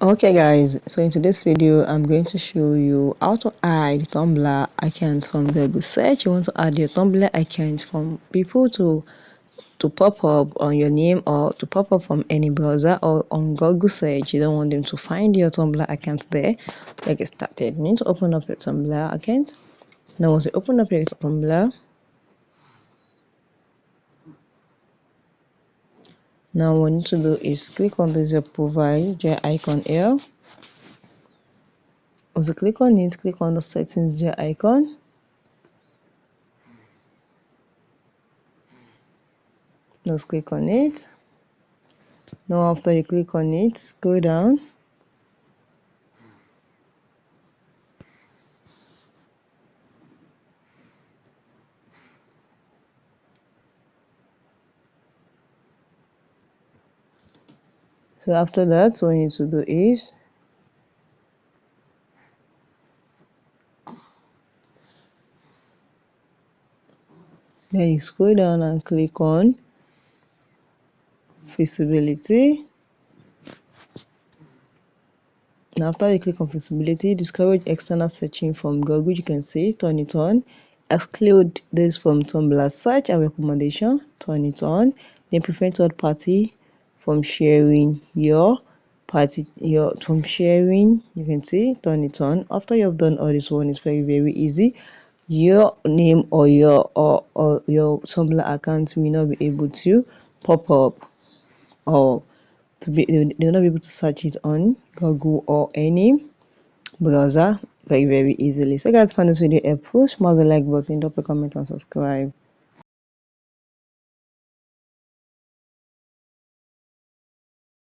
Okay guys, so in today's video I'm going to show you how to hide Tumblr account from Google search. You want to add your Tumblr account from people to pop up on your name or to pop up from any browser or on Google search. You don't want them to find your Tumblr account there. Let's get started. You need to open up your Tumblr account. Now once you open up your Tumblr, now what you need to do is click on this your profile j icon here. Once you click on it, click on the settings j icon. Just click on it. Now after you click on it, scroll down. So after that, what you need to do is then you scroll down and click on visibility. And after you click on visibility, discourage external searching from Google. You can see turn it on. Exclude this from Tumblr search and recommendation. Turn it on. Then prevent third party from sharing your from sharing. You can see turn it on. After you have done all this one, it's very easy. Your name or your Tumblr account may not be able to pop up, or they will not be able to search it on Google or any browser very easily. So guys, find this video helpful. Smash the like button, drop a comment and subscribe.